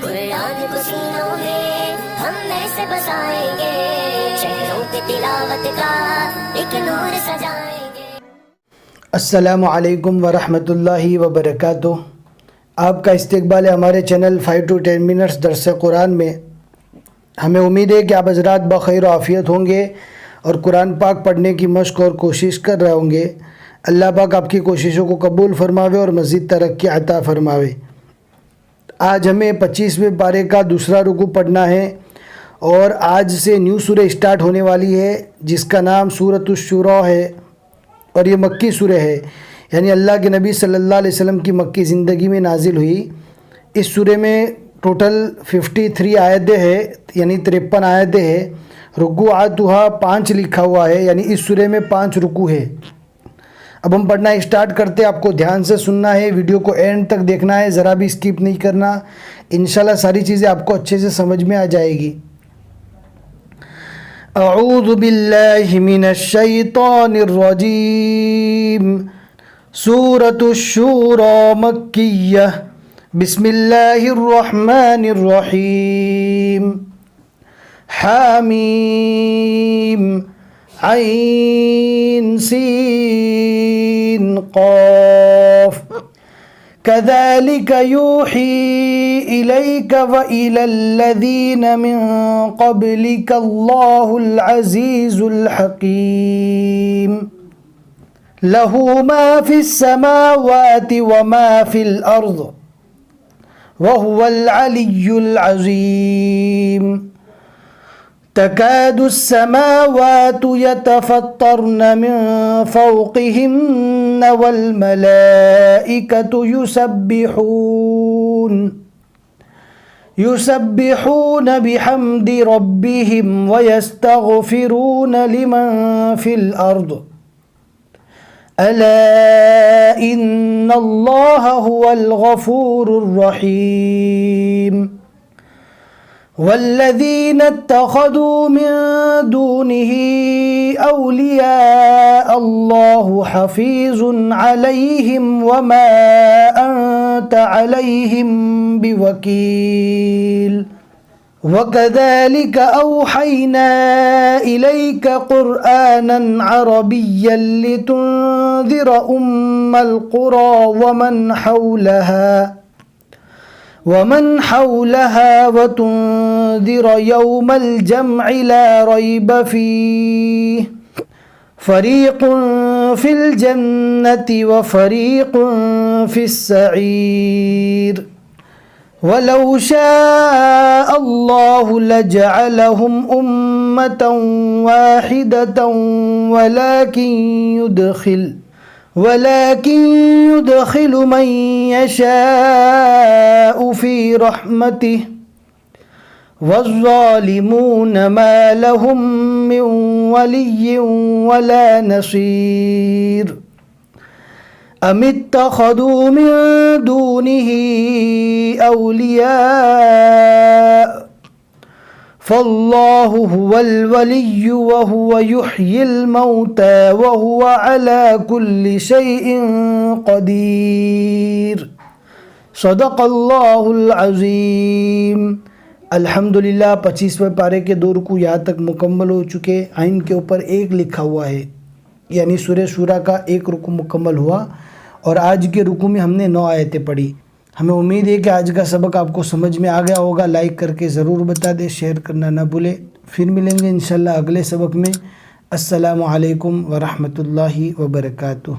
कुरान को सीनों में हम ऐसे बसाएंगे, शहरों पे तिलावत का एक नूर सजाएंगे। अस्सलामु अलैकुम वरहमतुल्लाहि वबरकातुह। आपका इस्तकबाल है हमारे चैनल 5 to 10 मिनट्स दर्स कुरान में। हमें उम्मीद है कि आप हज़रात बखैर आफ़ियत होंगे और कुरान पाक पढ़ने की मश्क और कोशिश कर रहे होंगे। अल्लाह पाक आपकी कोशिशों को कबूल फरमावे और मज़ीद तरक्की अता फरमावे। आज हमें 25वें पारे का दूसरा रुकू पढ़ना है और आज से न्यू सूरह स्टार्ट होने वाली है जिसका नाम सूरतुश शूरा है और ये मक्की सूरह है, यानी अल्लाह के नबी सल्लल्लाहु अलैहि वसल्लम की मक्की ज़िंदगी में नाजिल हुई। इस सूरह में टोटल 53 आयतें हैं, यानी 53 आयतें हैं। रुकुआतुहा 5 लिखा हुआ है, यानी इस सूरह में 5 रुकू है। अब हम पढ़ना स्टार्ट करते हैं। आपको ध्यान से सुनना है, वीडियो को एंड तक देखना है, ज़रा भी स्किप नहीं करना। इंशाल्लाह सारी चीज़ें आपको अच्छे से समझ में आ जाएगी। अऊज़ु बिल्लाहि मिनश शैतानिर रजीम। सूरतुश शूरा मक्किय्यह। बिस्मिल्लाहिर रहमानिर रहीम। हामीम ऐन सीन क़ाफ। कज़ालिक यूही इलैक व इलल्लज़ीन मिन क़ब्लिक अल्लाहुल अज़ीज़ुल हकीम। लहू मा फ़िस समावाति व मा फ़िल अर्ज़ व हुवल अलिय्युल अज़ीम। तकादुस समावातु यतफ़त्तरन मिन फ़ौक़िहिन्न वल मलाइकतु युसब्बिहून बिहम्दि रब्बिहिम व यस्तग़फ़िरून लिमन फ़िल अर्ज़ अला इन्नल्लाह हुवल गफ़ूरुर रहीम। वल्लज़ीन इत्तख़ज़ू मिन दूनिही औलिया अल्लाहु हफ़ीज़ुन अलैहिम वमा अंत अलैहिम बिवकील। वकज़ालिक औहैना इलैक क़ुरआनन अरबिय्यन लितुन्ज़िर उम्मल क़ुरा वमन हौलहा वतुन्ज़िर यौमल जमअ ला रैब फ़ीह फ़रीक़ुन फ़िल जन्नति व फ़रीक़ुन फ़िस सईर। वलौ शाअ अल्लाहु लजअलहुम उम्मतन वाहिदतन वलाकिन युदखिलु मन यशाअ फ़ी रहमतिहि वज़्ज़ालिमून मा लहुम मिन वलिय्यिन वला नसीर। अमित्तख़ज़ू मिन दूनिही औलिया फ़ल्लाहु हुवल वलिय्यु व हुव युह्यिल मौता व हुव अला कुल्लि शैइन क़दीर। सदक़ल्लाहुल अज़ीम। अल्हम्दुलिल्लाह 25वें पारे के 2 रुकू यहाँ तक मुकम्मल हो चुके। आइन के ऊपर 1 लिखा हुआ है, यानी सूरह शूरा का 1 रुकू मुकम्मल हुआ और आज के रुकू में हमने 9 आयतें पढ़ी। हमें उम्मीद है कि आज का सबक आपको समझ में आ गया होगा। लाइक करके ज़रूर बता दें, शेयर करना ना भूलें। फिर मिलेंगे इंशाल्लाह अगले सबक में। अस्सलामु अलैकुम वरहमतुल्लाहि वबरकातुह।